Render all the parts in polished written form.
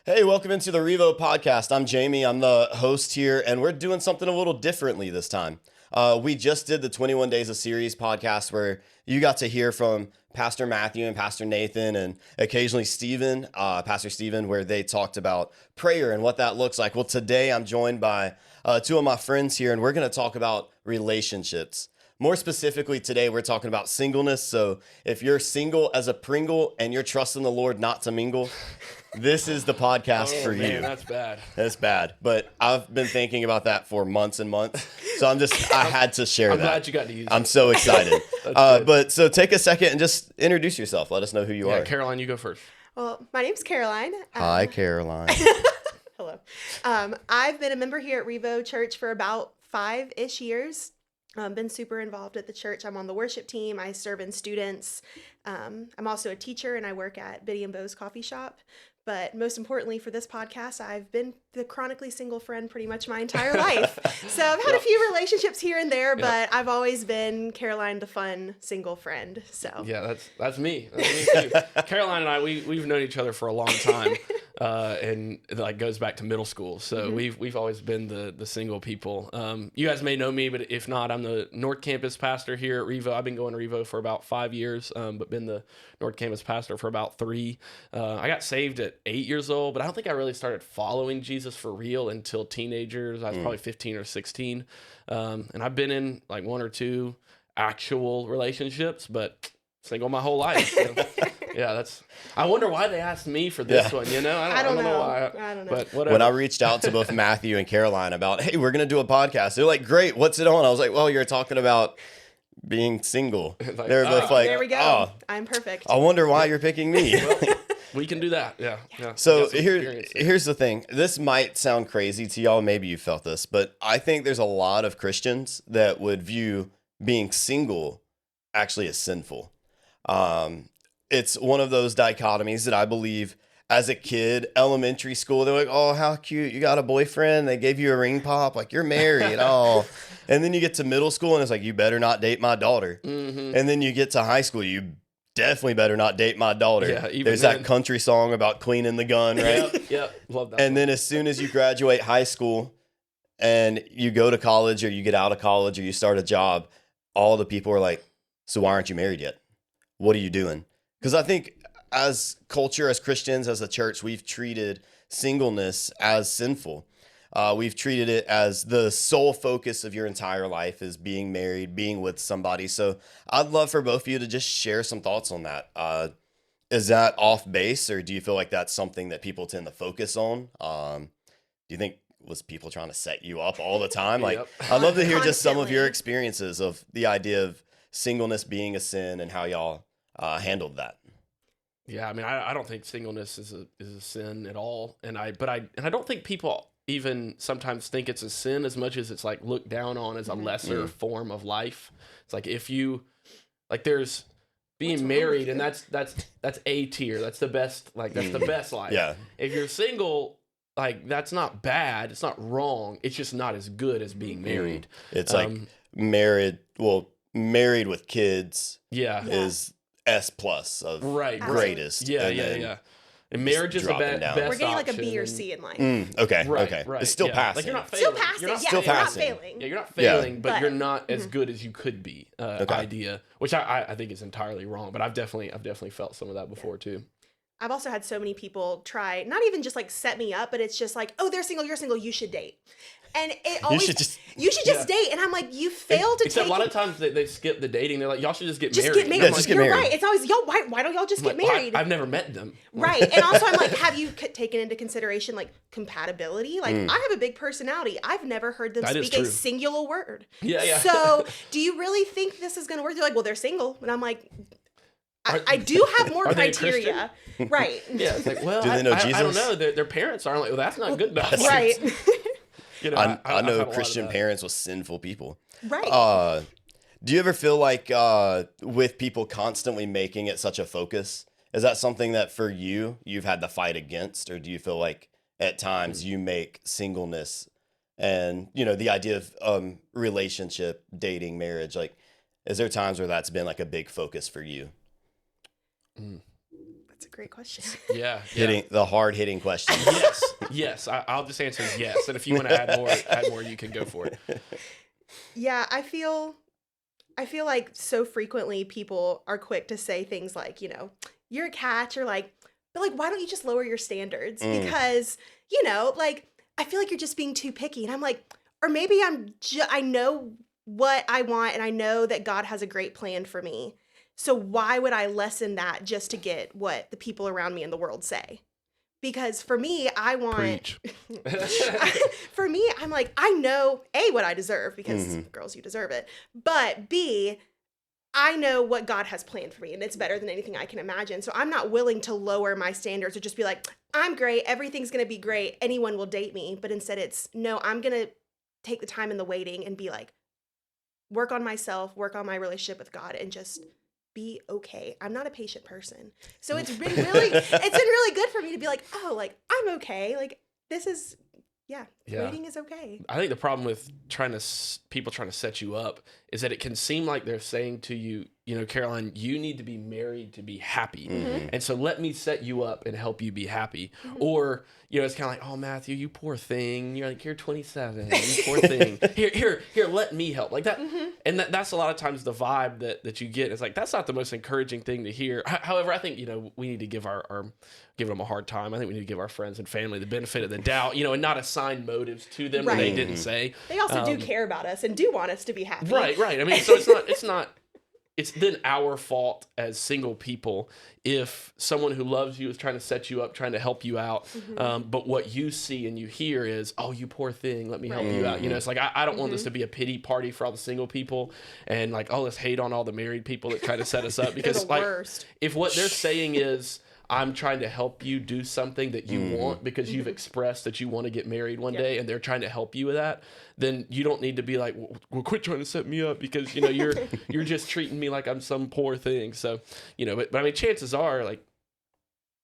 Hey, welcome into the REVO Podcast. I'm Jamie. I'm the host here, and we're doing something a little differently this time. We just did the 21 Days of Series podcast where you got to hear from Pastor Matthew and Pastor Nathan and occasionally Pastor Stephen, where they talked about prayer and what that looks like. Well, today I'm joined by two of my friends here, and we're going to talk about relationships. More specifically, today we're talking about singleness. So if you're single as a Pringle and you're trusting the Lord not to mingle, this is the podcast for you. That's bad. That's bad. But I've been thinking about that for months and months. So I had to share that. I'm glad you got to use it. I'm so excited. But so take a second and just introduce yourself. Let us know who you are. Caroline, you go first. Well, my name's Caroline. Hi, Caroline. Hello. I've been a member here at REVO Church for about 5-ish years. Been super involved at the church. I'm on the worship team. I serve in students. I'm also a teacher and I work at Biddy and Bo's coffee shop. But most importantly for this podcast, I've been the chronically single friend pretty much my entire life. So I've had a few relationships here and there, but I've always been Caroline, the fun single friend. So yeah, that's me. That's me too. Caroline and I, we've known each other for a long time, and it like goes back to middle school. So we've always been the single people. You guys may know me, but if not, I'm the North Campus pastor here at REVO. I've been going to REVO for about 5 years, but been the North Campus pastor for about 3. I got saved at 8 years old, but I don't think I really started following Jesus for real until teenagers. I was probably 15 or 16. And I've been in like 1 or 2 actual relationships, but single my whole life. So, yeah, I wonder why they asked me for this one, you know? I don't know why. I don't know. But whatever. When I reached out to both Matthew and Caroline about, hey, we're going to do a podcast, they're like, great, what's it on? I was like, well, you're talking about being single. Like, They're both like, there we go. Oh, I'm perfect. I wonder why you're picking me. Well, we can do that. Yeah. So here's the thing. This might sound crazy to y'all. Maybe you felt this, but I think there's a lot of Christians that would view being single actually as sinful. It's one of those dichotomies that I believe as a kid, elementary school, they're like, oh, how cute. You got a boyfriend. They gave you a ring pop. Like, you're married. Oh. And then you get to middle school and it's like, you better not date my daughter. Mm-hmm. And then you get to high school, you definitely better not date my daughter. Yeah, There's that country song about cleaning the gun, right? Yep. Love that. And then as soon as you graduate high school and you go to college or you get out of college or you start a job, all the people are like, so why aren't you married yet? What are you doing? Because I think as culture, as Christians, as a church, we've treated singleness as sinful. We've treated it as the sole focus of your entire life is being married, being with somebody. So I'd love for both of you to just share some thoughts on that. Is that off base, or do you feel like that's something that people tend to focus on? Do you think was people trying to set you up all the time? Like, I'd love to hear just some of your experiences of the idea of singleness being a sin and how y'all handled that. Yeah, I mean, I don't think singleness is a sin at all, and I don't think people even sometimes think it's a sin as much as it's like looked down on as a lesser form of life. It's like if you like, there's being married, and that's A tier. That's the best. Like that's the best life. Yeah. If you're single, like that's not bad. It's not wrong. It's just not as good as being married. It's like married with kids. Yeah. Is S+ of greatest. Yeah. And marriage is the best. We're getting like a B or C in life. Okay. Right. It's still passing. Like you're not failing. You're still passing. Not failing. Yeah, you're not failing, but you're not as good as you could be. Idea, which I think is entirely wrong. But I've definitely felt some of that before too. I've also had so many people try, not even just like set me up, but it's just like, oh, they're single, you're single, you should date. And it always, you should just date. And I'm like, you failed to Except take a lot of times they skip the dating. They're like, y'all should just get married. Just get married. Yeah, just get married. Right. It's always, y'all, why don't y'all just get married? I've never met them. Right. And also I'm like, have you taken into consideration like compatibility? Like I have a big personality. I've never heard them speak a singular word. Yeah. So do you really think this is going to work? They're like, well, they're single. And I'm like, I do have more criteria. Right. Yeah. It's like, well, do they know Jesus? I don't know. Their parents aren't like, well, that's not good enough. Right. You know, I know Christian parents with sinful people. Right. Do you ever feel like with people constantly making it such a focus, is that something that for you've had to fight against? Or do you feel like at times you make singleness and, you know, the idea of relationship, dating, marriage, like, is there times where that's been like a big focus for you? That's a great question. Yeah. Hitting the hard hitting question. Yes. I'll just answer yes. And if you want to add more, you can go for it. Yeah, I feel like so frequently people are quick to say things like, you're a catch, or like, but like, why don't you just lower your standards? Because, like, I feel like you're just being too picky. And I'm like, or maybe I know what I want, and I know that God has a great plan for me. So why would I lessen that just to get what the people around me in the world say? Because for me, I want, Preach. for me, I'm like, I know A, what I deserve, because girls, you deserve it. But B, I know what God has planned for me, and it's better than anything I can imagine. So I'm not willing to lower my standards or just be like, I'm great, everything's going to be great, anyone will date me. But instead it's, no, I'm going to take the time and the waiting and be like, work on myself, work on my relationship with God, and just be okay. I'm not a patient person. So it's been really good for me to be like, oh, like, I'm okay. Like, this is, waiting is okay. I think the problem with people trying to set you up is that it can seem like they're saying to you, Caroline, you need to be married to be happy. And so let me set you up and help you be happy. Or, it's kind of like, oh, Matthew, you poor thing. You're like, you're 27, you poor thing. Here, let me help. Like that. And that's a lot of times the vibe that you get. It's like, that's not the most encouraging thing to hear. However, I think, we need to give give them a hard time. I think we need to give our friends and family the benefit of the doubt, and not assign motives to them that they didn't say. They also do care about us and do want us to be happy. Right. I mean, so it's then our fault as single people if someone who loves you is trying to set you up, trying to help you out. But what you see and you hear is, oh, you poor thing, let me help you out. It's like, I don't want this to be a pity party for all the single people and like, oh, let's hate on all the married people that try to set us up. Because like, if what they're saying is, I'm trying to help you do something that you want because you've expressed that you want to get married one day, and they're trying to help you with that, then you don't need to be like, well, quit trying to set me up because, you're just treating me like I'm some poor thing. So, but I mean, chances are like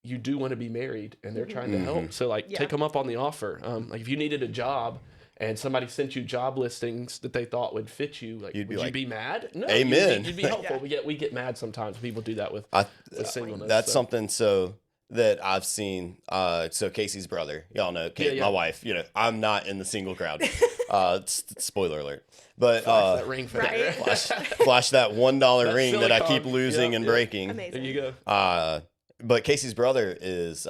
you do want to be married and they're trying to help. So like take them up on the offer. Like if you needed a job and somebody sent you job listings that they thought would fit you, like, would you be mad? No, amen. You'd be helpful. We get mad sometimes. People do that with singleness. That's something that I've seen. So Casey's brother, y'all know, my wife. I'm not in the single crowd. Spoiler alert. But flash that ring for flash that $1 ring that I keep losing and breaking. Amazing. There you go. But Casey's brother is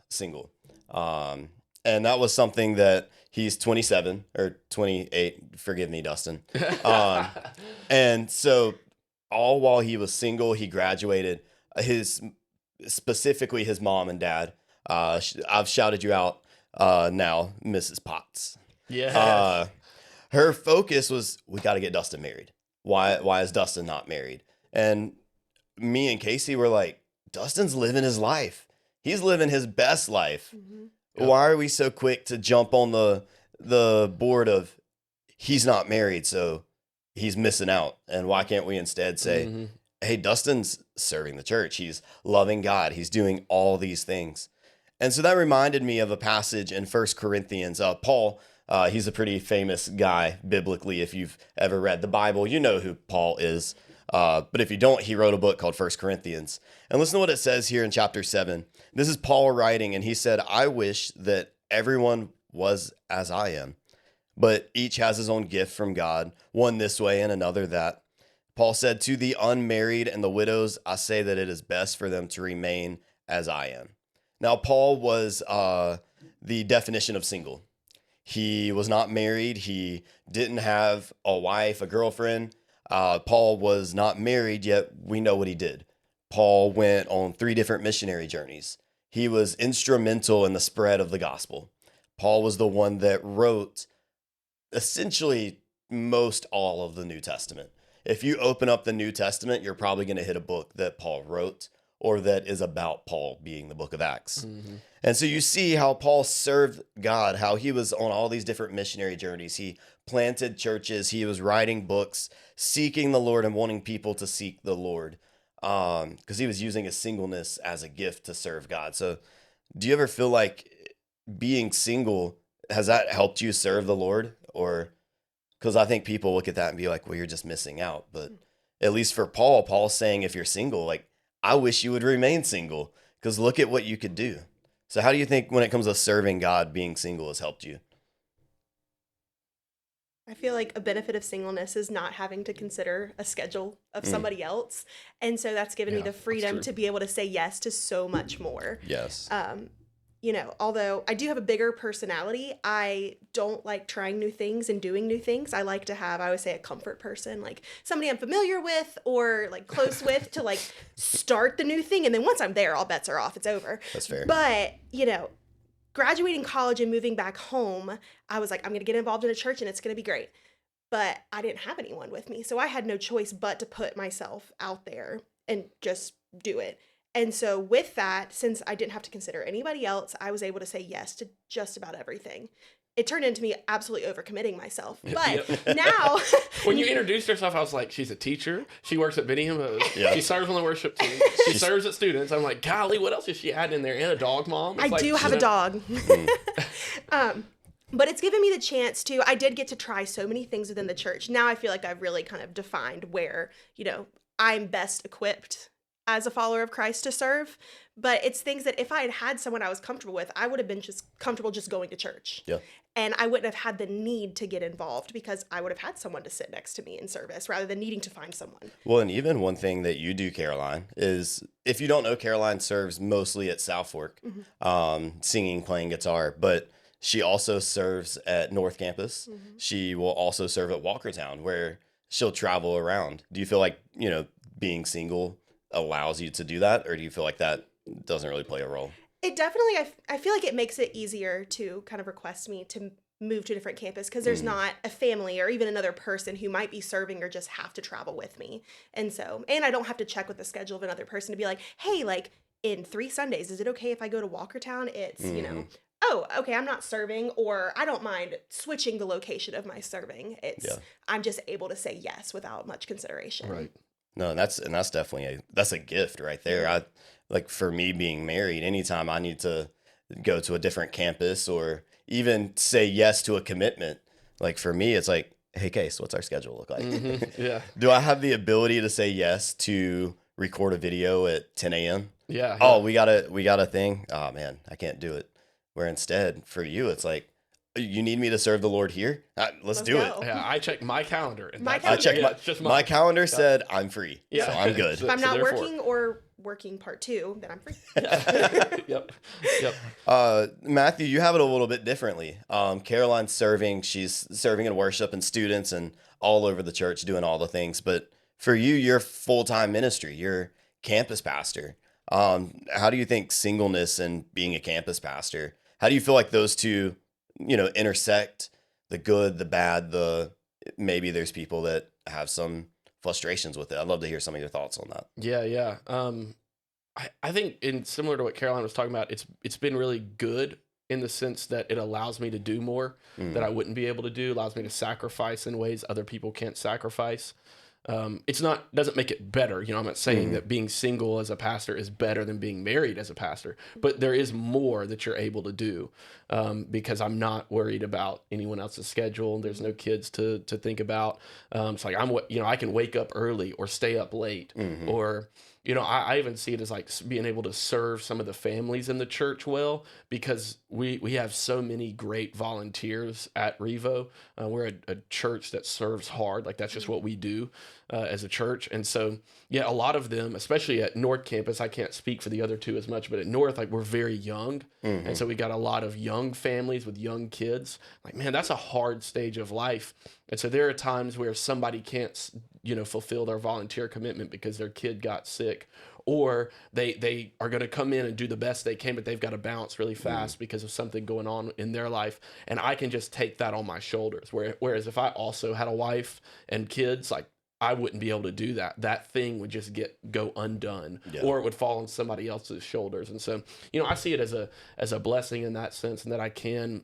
single, and that was something that. He's 27 or 28. Forgive me, Dustin. And so all while he was single, he graduated. Specifically his mom and dad. I've shouted you out now, Mrs. Potts. Yeah. Her focus was, we got to get Dustin married. Why is Dustin not married? And me and Casey were like, Dustin's living his life. He's living his best life. Why are we so quick to jump on the board of he's not married, so he's missing out? And why can't we instead say, hey, Dustin's serving the church. He's loving God. He's doing all these things. And so that reminded me of a passage in 1 Corinthians. Paul, he's a pretty famous guy biblically. If you've ever read the Bible, you know who Paul is. But if you don't, he wrote a book called 1 Corinthians. And listen to what it says here in chapter 7. This is Paul writing, and he said, I wish that everyone was as I am, but each has his own gift from God, one this way and another that. Paul said, to the unmarried and the widows, I say that it is best for them to remain as I am. Now, Paul was the definition of single. He was not married. He didn't have a wife, a girlfriend. Paul was not married, yet we know what he did. Paul went on 3 different missionary journeys. He was instrumental in the spread of the gospel. Paul was the one that wrote essentially most all of the New Testament. If you open up the New Testament, you're probably going to hit a book that Paul wrote or that is about Paul, being the book of Acts. And so you see how Paul served God, how he was on all these different missionary journeys. He planted churches. He was writing books, seeking the Lord and wanting people to seek the Lord. Because he was using his singleness as a gift to serve God. So do you ever feel like being single, has that helped you serve the Lord? Or because I think people look at that and be like, well, you're just missing out. But at least for Paul's saying, if you're single, like, I wish you would remain single, because look at what you could do. So how do you think when it comes to serving God, being single has helped you? I feel like a benefit of singleness is not having to consider a schedule of somebody else. And so that's given me the freedom to be able to say yes to so much more. Yes. You know, although I do have a bigger personality, I don't like trying new things and doing new things. I like to have, I always say, a comfort person, like somebody I'm familiar with or like close with to like start the new thing. And then once I'm there, all bets are off. It's over. That's fair. But, you know, graduating college and moving back home, I was like, I'm going to get involved in a church and it's going to be great. But I didn't have anyone with me. So I had no choice but to put myself out there and just do it. And so with that, since I didn't have to consider anybody else, I was able to say yes to just about everything. It turned into me absolutely overcommitting myself. But now... When you introduced yourself, I was like, she's a teacher. She works at Benny and Mo's. Yeah. She serves on the worship team. She serves at students. I'm like, golly, what else is she adding in there? And a dog mom? I do have a dog. But it's given me the chance to, I did get to try so many things within the church. Now I feel like I've really kind of defined where, you know, I'm best equipped as a follower of Christ to serve. But it's things that if I had had someone I was comfortable with, I would have been just comfortable just going to church. Yeah. And I wouldn't have had the need to get involved because I would have had someone to sit next to me in service rather than needing to find someone. Well, and even one thing that you do, Caroline, is if you don't know, Caroline serves mostly at South Fork, singing, playing guitar, but she also serves at North Campus. She will also serve at Walkertown, where she'll travel around. Do you feel like, you know, being single allows you to do that, or do you feel like that doesn't really play a role? It definitely, I feel like it makes it easier to kind of request me to move to a different campus because there's not a family or even another person who might be serving or just have to travel with me. And so, and I don't have to check with the schedule of another person to be like, hey, like in 3 Sundays, is it okay if I go to Walkertown? It's, you know, oh, okay, I'm not serving, or I don't mind switching the location of my serving. It's, I'm just able to say yes without much consideration. Right. No, and that's definitely that's a gift right there. I like, for me being married, anytime I need to go to a different campus or even say yes to a commitment, like for me, it's like, hey, Case, what's our schedule look like? Yeah. Do I have the ability to say yes to record a video at 10 a.m.? Yeah. Oh, we got a thing. Oh man, I can't do it. Where instead for you, it's like, you need me to serve the Lord here? Let's do go. it. Yeah, I check my calendar. And My that's calendar. it. I checked It's just my calendar said I'm free, Yeah. so I'm good. If I'm not therefore- working or working part 2, then I'm free. Yep. Matthew, you have it a little bit differently. Caroline's serving. She's serving in worship and students and all over the church doing all the things. But for you, you're full-time ministry. You're campus pastor. How do you think singleness and being a campus pastor, how do you feel like those two, you know, intersect, the good, the bad, maybe there's people that have some frustrations with it? I'd love to hear some of your thoughts on that. Yeah. I think similar to what Caroline was talking about, it's been really good in the sense that it allows me to do more that I wouldn't be able to do, allows me to sacrifice in ways other people can't sacrifice. Doesn't make it better. You know, I'm not saying that being single as a pastor is better than being married as a pastor, but there is more that you're able to do, because I'm not worried about anyone else's schedule. There's no kids to think about. It's like I can wake up early or stay up late, or, you know, I even see it as like being able to serve some of the families in the church well, because we have so many great volunteers at REVO. We're a church that serves hard. Like that's just what we do as a church. And so, yeah, a lot of them, especially at North Campus, I can't speak for the other two as much, but at North, like we're very young. And so we got a lot of young families with young kids. Like, man, that's a hard stage of life. And so there are times where somebody can't, you know, fulfill their volunteer commitment because their kid got sick, or they are going to come in and do the best they can, but they've got to bounce really fast because of something going on in their life. And I can just take that on my shoulders. Whereas if I also had a wife and kids, like I wouldn't be able to do that. That thing would just go undone, or it would fall on somebody else's shoulders. And so, you know, I see it as a blessing in that sense, and that I can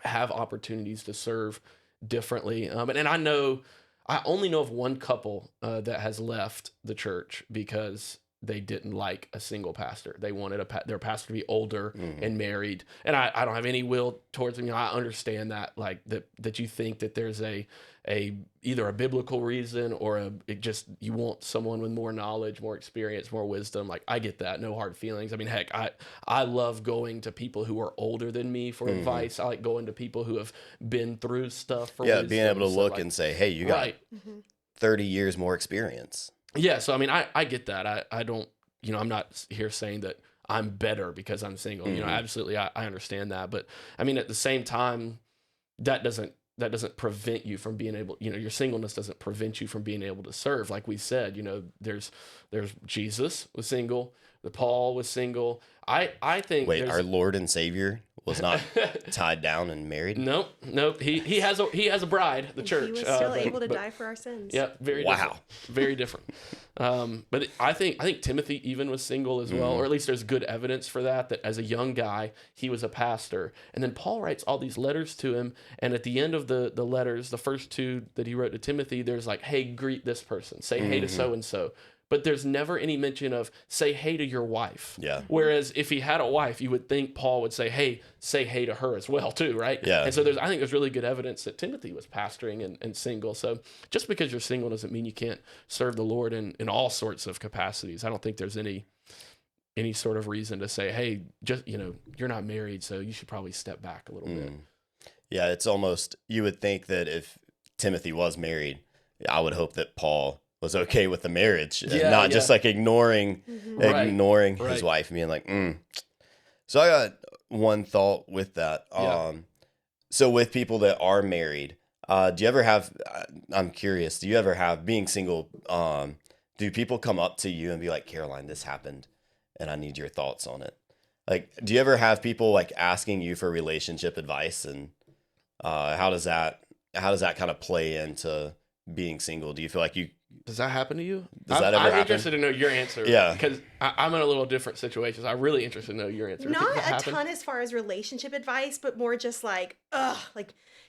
have opportunities to serve differently. And I only know of one couple that has left the church because they didn't like a single pastor. They wanted their pastor to be older and married. And I don't have any will towards them. I understand that, like that you think that there's either a biblical reason or you want someone with more knowledge, more experience, more wisdom. Like, I get that. No hard feelings. I mean, heck, I love going to people who are older than me for advice. I like going to people who have been through stuff for wisdom. Being able to look and say, hey, you got 30 years more experience. Yeah, so I mean, I get that. I don't, I'm not here saying that I'm better because I'm single. Absolutely, I understand that. But I mean, at the same time, that doesn't prevent you from being able, your singleness doesn't prevent you from being able to serve. Like we said, there's Jesus was single, Paul was single. I think our Lord and Savior was not tied down and married. Nope. He has a bride, the church. He was still able to die for our sins. Yeah, very different. Very different. But I think Timothy even was single as well, or at least there's good evidence for that as a young guy, he was a pastor. And then Paul writes all these letters to him, and at the end of the letters, the first two that he wrote to Timothy, there's like, hey, greet this person, say hey to so-and-so. But there's never any mention of say hey to your wife. Yeah. Whereas if he had a wife, you would think Paul would say hey to her as well too, right? Yeah. And so I think there's really good evidence that Timothy was pastoring and single. So just because you're single doesn't mean you can't serve the Lord in all sorts of capacities. I don't think there's any sort of reason to say, hey, just you're not married, so you should probably step back a little bit. Yeah, it's almost, you would think that if Timothy was married, I would hope that Paul was okay with the marriage, and not just like ignoring his wife and being like, So I got one thought with that. So with people that are married, do you ever have, I'm curious, do you ever have, being single, do people come up to you and be like, Caroline, this happened and I need your thoughts on it? Like, do you ever have people like asking you for relationship advice, and how does that kind of play into being single? Do you feel like does that happen to you? Does that ever happen? I'm interested to know your answer. Yeah. Because I'm in a little different situation. So I'm really interested to know your answer. Not a ton as far as relationship advice, but more just like,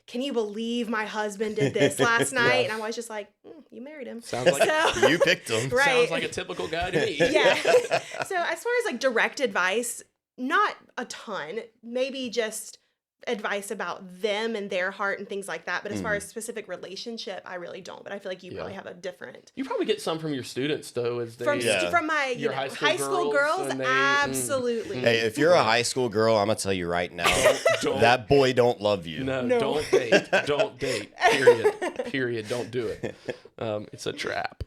can you believe my husband did this last night? And I was just like, you married him. Sounds like you picked him. Right. Sounds like a typical guy to me. Yeah. So as far as like direct advice, not a ton. Maybe just advice about them and their heart and things like that. But as far as specific relationship, I really don't. But I feel like you probably have a different. You probably get some from your students though, as they from my your high school girls. Absolutely. Hey, if you're a high school girl, I'm gonna tell you right now, that boy don't love you. No. Don't date. Don't date. Period. Don't do it. It's a trap.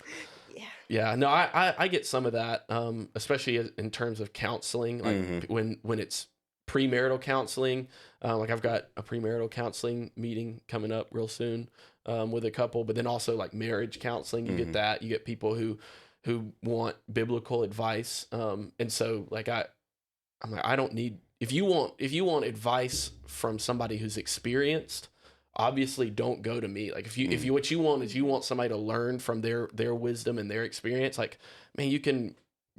Yeah, no, I get some of that, especially in terms of counseling, like when it's premarital counseling. Like I've got a premarital counseling meeting coming up real soon with a couple, but then also like marriage counseling, you get that. You get people who want biblical advice, and so like I'm like, I don't need, if you want advice from somebody who's experienced, obviously don't go to me. Like if you what you want is you want somebody to learn from their wisdom and their experience, like, man, you can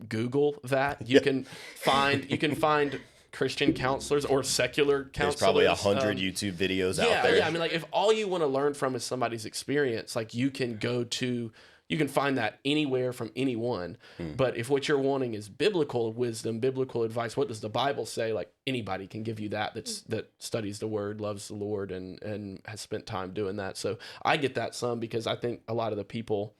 Google that. You can find Christian counselors or secular counselors. There's probably 100 YouTube videos out there. Yeah, I mean, like if all you want to learn from is somebody's experience, like you can find that anywhere from anyone. But if what you're wanting is biblical wisdom, biblical advice, what does the Bible say? Like anybody can give you that that studies the Word, loves the Lord, and has spent time doing that. So I get that some, because I think a lot of the people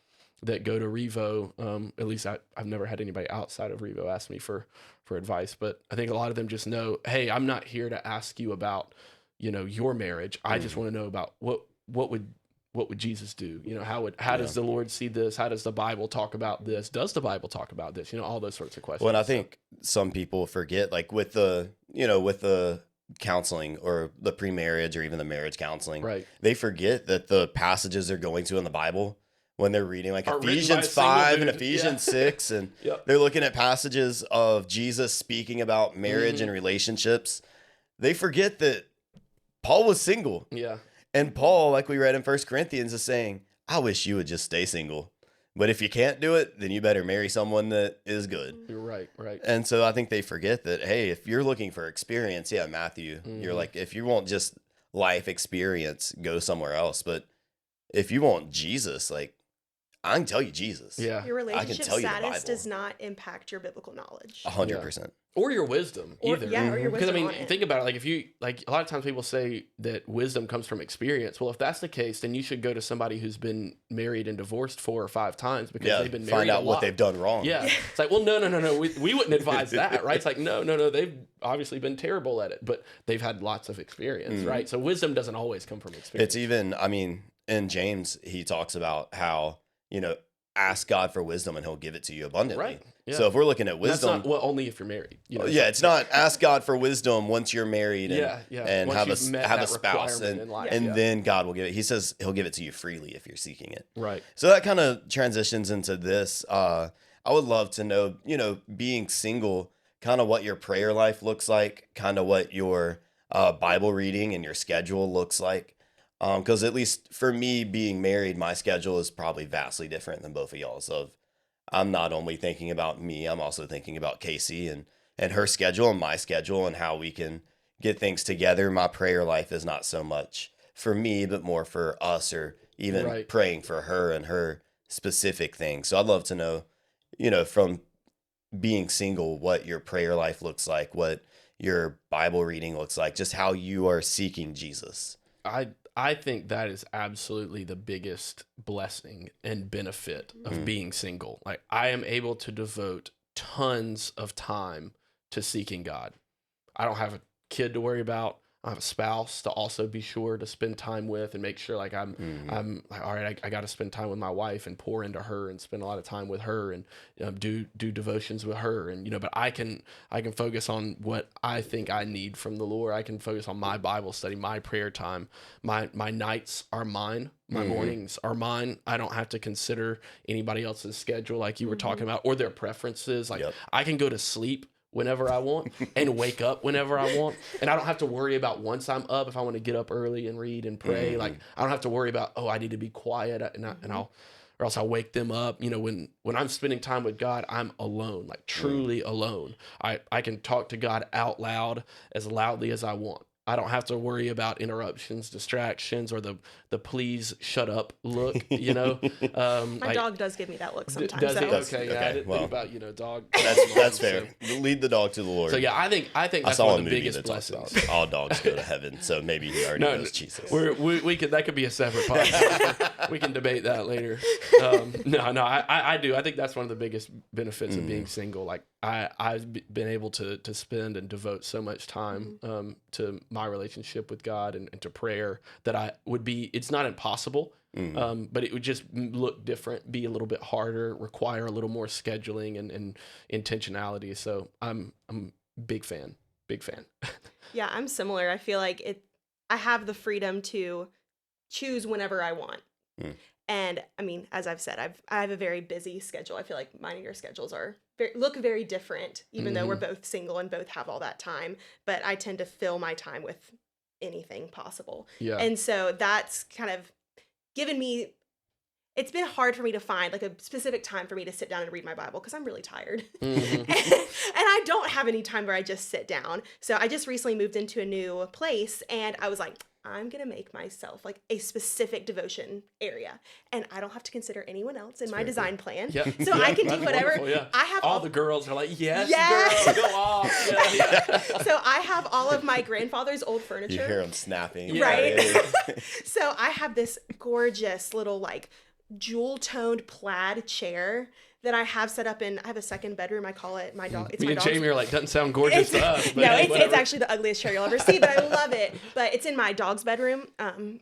that go to REVO, at least I've never had anybody outside of REVO ask me for advice, but I think a lot of them just know, hey, I'm not here to ask you about, your marriage. I just want to know about what would Jesus do? How does the Lord see this? How does the Bible talk about this? Does the Bible talk about this? All those sorts of questions. Well, and I think some people forget, like with the counseling or the pre-marriage or even the marriage counseling, right? They forget that the passages they're going to in the Bible, when they're reading like are Ephesians 5 and Ephesians 6, and they're looking at passages of Jesus speaking about marriage and relationships, they forget that Paul was single. Yeah. And Paul, like we read in 1 Corinthians, is saying, I wish you would just stay single. But if you can't do it, then you better marry someone that is good. You're right. And so I think they forget that, hey, if you're looking for experience, Matthew, you're like, if you want just life experience, go somewhere else. But if you want Jesus, like, I can tell you Jesus. Yeah. Your relationship tell you the status Bible. does not impact your biblical knowledge. 100%. Or your wisdom either. Or your Because wisdom. I mean, think about it. Like if you like, a lot of times people say that wisdom comes from experience. Well, if that's the case, then you should go to somebody who's been married and divorced 4 or 5 times because they've been married find out a what lot. they've done wrong. Yeah. It's like, well, no. We wouldn't advise that, right? It's like, no. They've obviously been terrible at it, but they've had lots of experience, right? So wisdom doesn't always come from experience. It's even, I mean, in James, he talks about how, ask God for wisdom and he'll give it to you abundantly. Right. Yeah. So if we're looking at wisdom. That's not, only if you're married. It's not ask God for wisdom once you're married and, and once have a spouse. And, in life. and then God will give it. He says he'll give it to you freely if you're seeking it. Right. So that kind of transitions into this. I would love to know, being single, kind of what your prayer life looks like, kind of what your Bible reading and your schedule looks like. Because at least for me being married, my schedule is probably vastly different than both of y'all's. So I'm not only thinking about me, I'm also thinking about Casey and her schedule and my schedule and how we can get things together. My prayer life is not so much for me, but more for us, or even praying for her and her specific things. So I'd love to know, from being single, what your prayer life looks like, what your Bible reading looks like, just how you are seeking Jesus. I think that is absolutely the biggest blessing and benefit of being single. Like, I am able to devote tons of time to seeking God. I don't have a kid to worry about. I have a spouse to also be sure to spend time with and make sure like I'm like, all right, I got to spend time with my wife and pour into her and spend a lot of time with her and do devotions with her. And, but I can focus on what I think I need from the Lord. I can focus on my Bible study, my prayer time. My nights are mine. My mornings are mine. I don't have to consider anybody else's schedule like you were talking about, or their preferences. Like I can go to sleep whenever I want and wake up whenever I want. And I don't have to worry about once I'm up, if I want to get up early and read and pray, like I don't have to worry about, I need to be quiet or else I'll wake them up. When I'm spending time with God, I'm alone, like truly alone. I can talk to God out loud as loudly as I want. I don't have to worry about interruptions, distractions, or the please shut up look, My dog does give me that look sometimes. Does he? So. Okay, yeah. I didn't think about, dog. That's fair. Lead the dog to the Lord. So yeah, I think that's one of the biggest blessings. All dogs go to heaven, so maybe he already knows Jesus. We could, that could be a separate podcast. We can debate that later. I do. I think that's one of the biggest benefits of being single. Like I've been able to spend and devote so much time to my relationship with God and to prayer that it's not impossible, but it would just look different, be a little bit harder, require a little more scheduling and intentionality. So I'm big fan. Yeah, I'm similar. I feel like I have the freedom to choose whenever I want. And I mean, as I've said, I have a very busy schedule. I feel like mine and your schedules look very different, even though we're both single and both have all that time. But I tend to fill my time with anything possible. Yeah. And so that's kind of given me, it's been hard for me to find like a specific time for me to sit down and read my Bible because I'm really tired. And I don't have any time where I just sit down. So I just recently moved into a new place and I was like, I'm going to make myself like a specific devotion area and I don't have to consider anyone else in my design plan. Yeah. So I can do whatever. Yeah. I have all the girls are like, yes. Girl, go off. Yeah. So I have all of my grandfather's old furniture. You hear them snapping. Right. So I have this gorgeous little like jewel toned plaid chair that I have set up I have a second bedroom. I call it my dog. It's Me my and dog's. Jamie are like, doesn't sound gorgeous to us. But no, it's actually the ugliest chair you'll ever see, but I love it. But it's in my dog's bedroom. Again,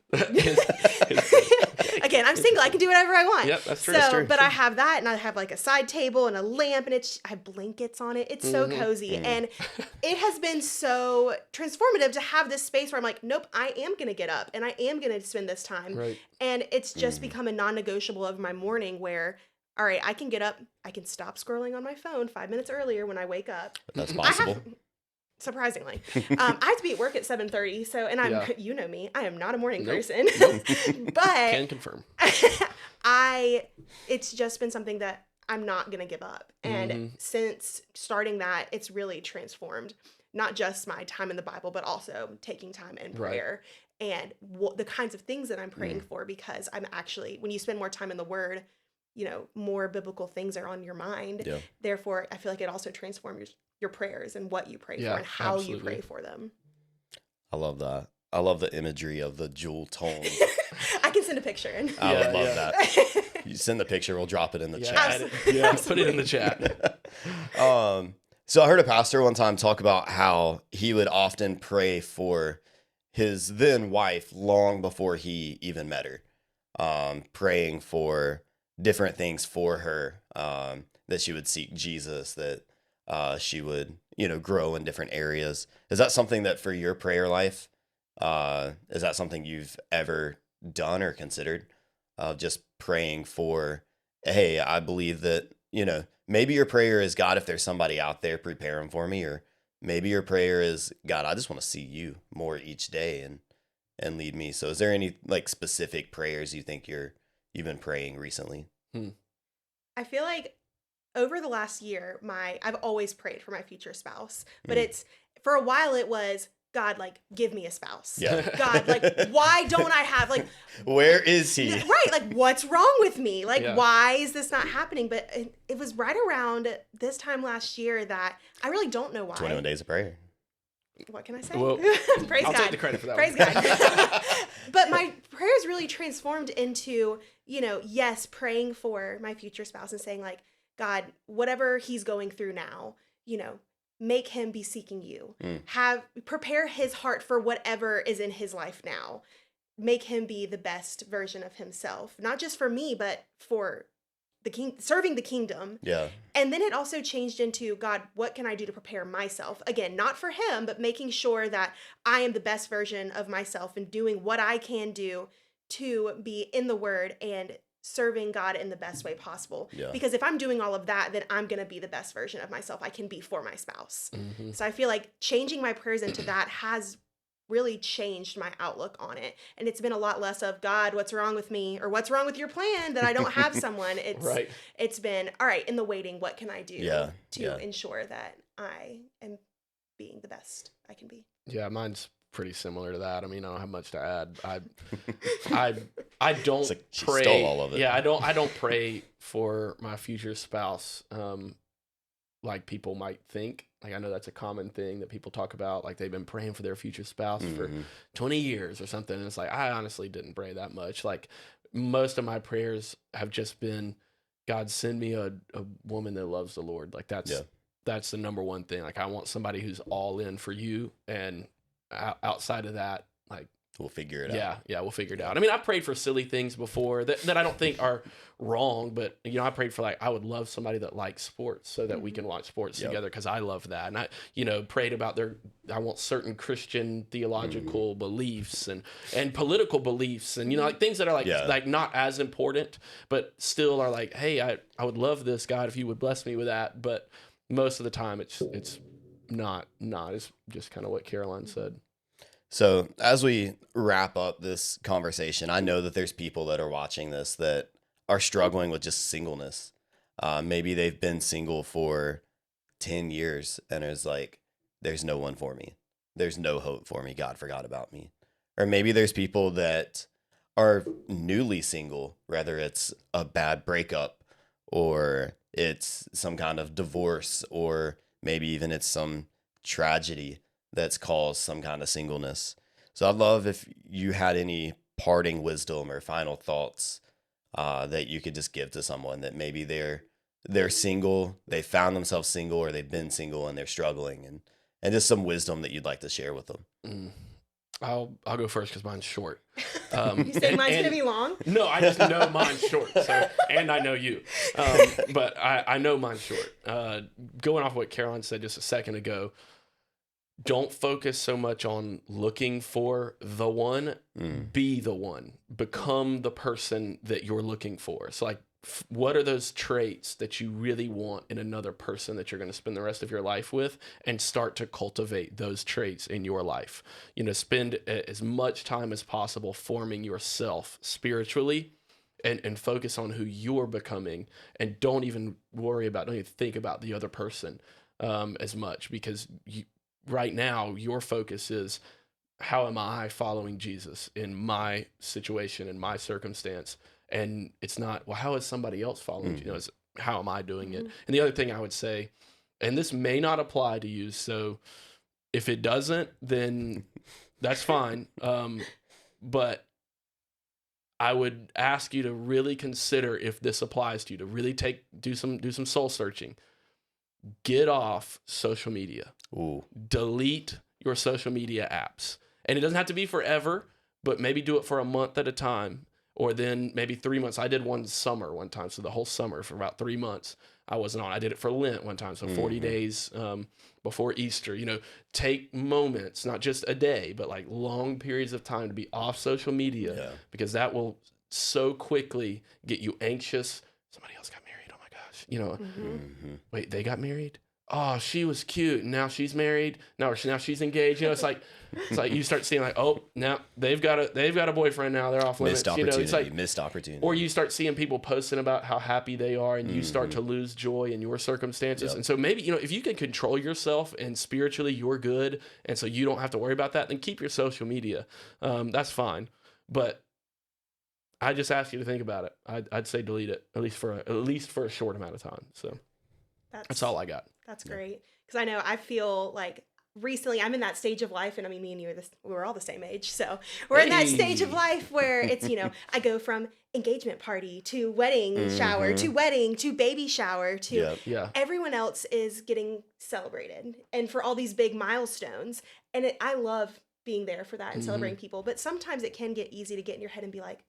I'm single. I can do whatever I want. Yep, that's true. So, that's true. but I have that, and I have like a side table and a lamp, and I have blankets on it. It's so cozy, and it has been so transformative to have this space where I'm like, nope, I am gonna get up, and I am gonna spend this time, and it's just become a non-negotiable of my morning where. All right, I can get up. I can stop scrolling on my phone 5 minutes earlier when I wake up. That's possible. Surprisingly, I have to be at work at 7:30. So, and you know me, I am not a morning person. But can confirm. It's just been something that I'm not gonna give up. And since starting that, it's really transformed not just my time in the Bible, but also taking time in prayer and the kinds of things that I'm praying for. Because I'm actually, when you spend more time in the Word. more biblical things are on your mind. Yeah. Therefore, I feel like it also transforms your prayers and what you pray Yeah, for and how you absolutely. pray for them. I love that. I love the imagery of the jewel tone. I can send a picture in. I would Yeah, love yeah. that. You send the picture, we'll drop it in the Yeah, chat. yeah, put it in the chat. So I heard a pastor one time talk about how he would often pray for his then wife long before he even met her, praying for different things for her, that she would seek Jesus, that she would, grow in different areas. Is that something that for your prayer life, is that something you've ever done or considered? Just praying for, hey, I believe that, maybe your prayer is, God, if there's somebody out there, prepare them for me. Or maybe your prayer is, God, I just want to see you more each day and lead me. So is there any like specific prayers you think you've been praying recently? I feel like over the last year, I've always prayed for my future spouse, but it's for a while it was, God, like, give me a spouse. Yeah. God, like, why don't I have, like, Where is he? right, like, what's wrong with me? Like, Yeah. why is this not happening? But it was right around this time last year that I really don't know why. 21 days of prayer. What can I say? Well, Praise I'll God. take the credit for that Praise one. God. But my prayers really transformed into, yes, praying for my future spouse and saying, like, God, whatever he's going through now, make him be seeking you. Prepare his heart for whatever is in his life now. Make him be the best version of himself, not just for me, but for the king, serving the kingdom. Yeah. And then it also changed into, God, what can I do to prepare myself? Again, not for him, but making sure that I am the best version of myself and doing what I can do to be in the word and serving God in the best way possible. Yeah. Because if I'm doing all of that, then I'm going to be the best version of myself I can be for my spouse. Mhm. So I feel like changing my prayers into that has really changed my outlook on it. And it's been a lot less of, God, what's wrong with me? Or what's wrong with your plan that I don't have someone? Right. It's been, all right, in the waiting, what can I do Yeah, to yeah. ensure that I am being the best I can be? Yeah, mine's pretty similar to that. I mean, I don't have much to add. I don't It's like she pray. stole all of it. Yeah, I don't pray for my future spouse, like people might think. Like, I know that's a common thing that people talk about. Like, they've been praying for their future spouse for 20 years or something. And it's like, I honestly didn't pray that much. Like, most of my prayers have just been, God, send me a woman that loves the Lord. Like, that's the number one thing. Like, I want somebody who's all in for you. And outside of that, like, We'll figure it out. yeah, we'll figure it out. I mean, I prayed for silly things before that I don't think are wrong, but I prayed for, like, I would love somebody that likes sports so that we can watch sports together, because I love that. And I, prayed about I want certain Christian theological beliefs and political beliefs and, like, things that are like not as important, but still are like, hey, I would love this, God, if you would bless me with that. But most of the time it's not. It's just kind of what Caroline said. So as we wrap up this conversation, I know that there's people that are watching this that are struggling with just singleness. Maybe they've been single for 10 years and it's like, there's no one for me. There's no hope for me. God forgot about me. Or maybe there's people that are newly single, whether it's a bad breakup or it's some kind of divorce, or maybe even it's some tragedy that's caused some kind of singleness. So I'd love if you had any parting wisdom or final thoughts that you could just give to someone that maybe they're single, they found themselves single, or they've been single and they're struggling, and just some wisdom that you'd like to share with them. I'll go first because mine's short. You say mine's going to be long? No, I just know mine's short. So, and I know you. But I know mine's short. Going off what Caroline said just a second ago, don't focus so much on looking for the one. Be the one. Become the person that you're looking for. So, like, what are those traits that you really want in another person that you're going to spend the rest of your life with, and start to cultivate those traits in your life. Spend as much time as possible forming yourself spiritually, and focus on who you're becoming, and don't even think about the other person as much, because right now your focus is, how am I following Jesus in my situation, in my circumstance? And it's not, well, how is somebody else following you? You know, it's how am I doing it? And the other thing I would say, and this may not apply to you, so if it doesn't, then that's fine. But I would ask you to really consider if this applies to you, to really do some soul searching. Get off social media. Ooh. Delete your social media apps. And it doesn't have to be forever, but maybe do it for a month at a time, or then maybe 3 months. I did one summer one time, so the whole summer for about 3 months I wasn't on. I did it for Lent one time, so 40 days before Easter. You know, take moments, not just a day, but like long periods of time to be off social media, because that will so quickly get you anxious. Somebody else got married. Oh my gosh. You know, wait, they got married? Oh, she was cute. Now she's married. Now she's engaged. You know, it's like you start seeing like, oh, now they've got a boyfriend now. They're off limits. Missed opportunity. You know, it's like missed opportunity. Or you start seeing people posting about how happy they are, and you start to lose joy in your circumstances. And so maybe, you know, if you can control yourself and spiritually you're good, and so you don't have to worry about that, then keep your social media. That's fine. But I just ask you to think about it. I'd say delete it at least for a short amount of time. So that's all I got. That's great. Because I know I feel like recently I'm in that stage of life, and I mean, me and you we're all the same age. So we're in that stage of life where it's, you know, I go from engagement party to wedding shower to wedding to baby shower to everyone else is getting celebrated and for all these big milestones. And I love being there for that and celebrating people. But sometimes it can get easy to get in your head and be like,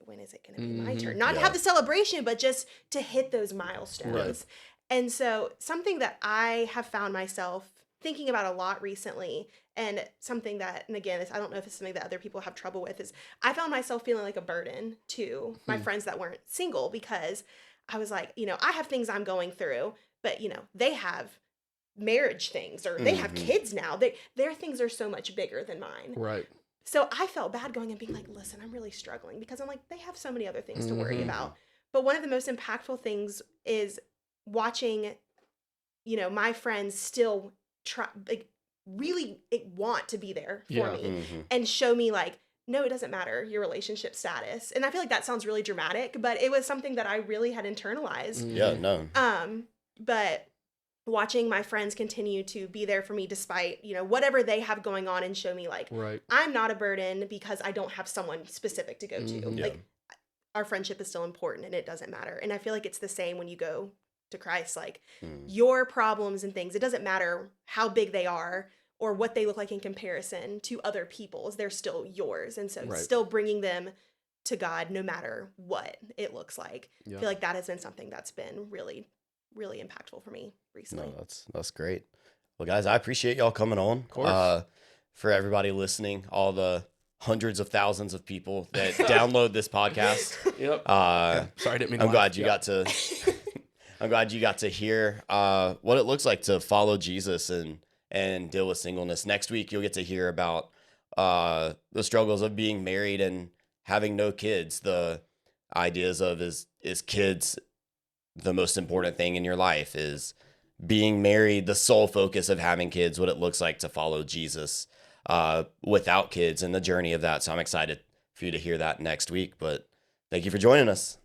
when is it going to be my turn? Not to have the celebration, but just to hit those milestones. Right. And so something that I have found myself thinking about a lot recently, and something that, and again, I don't know if it's something that other people have trouble with, is I found myself feeling like a burden to my friends that weren't single, because I was like, you know, I have things I'm going through, but, you know, they have marriage things, or they have kids now. Their things are so much bigger than mine. Right. So I felt bad going and being like, listen, I'm really struggling, because I'm like, they have so many other things to worry about. But one of the most impactful things is watching, you know, my friends still really want to be there for me and show me like, no, it doesn't matter your relationship status. And I feel like that sounds really dramatic, but it was something that I really had internalized. But watching my friends continue to be there for me despite, you know, whatever they have going on, and show me like, I'm not a burden because I don't have someone specific to go to. Like, our friendship is still important, and it doesn't matter. And I feel like it's the same when you go to Christ. Like, your problems and things, it doesn't matter how big they are or what they look like in comparison to other people's. They're still yours. And so still bringing them to God no matter what it looks like. I feel like that has been something that's been really, really impactful for me recently. No, that's great. Well, guys, I appreciate y'all coming on. Of course. For everybody listening, all the hundreds of thousands of people that download this podcast. Sorry, I didn't mean to. I'm glad you got to I'm glad you got to hear what it looks like to follow Jesus and deal with singleness. Next week, you'll get to hear about the struggles of being married and having no kids. The ideas of is kids the most important thing in your life? Is being married the sole focus of having kids? What it looks like to follow Jesus without kids, and the journey of that. So I'm excited for you to hear that next week. But thank you for joining us.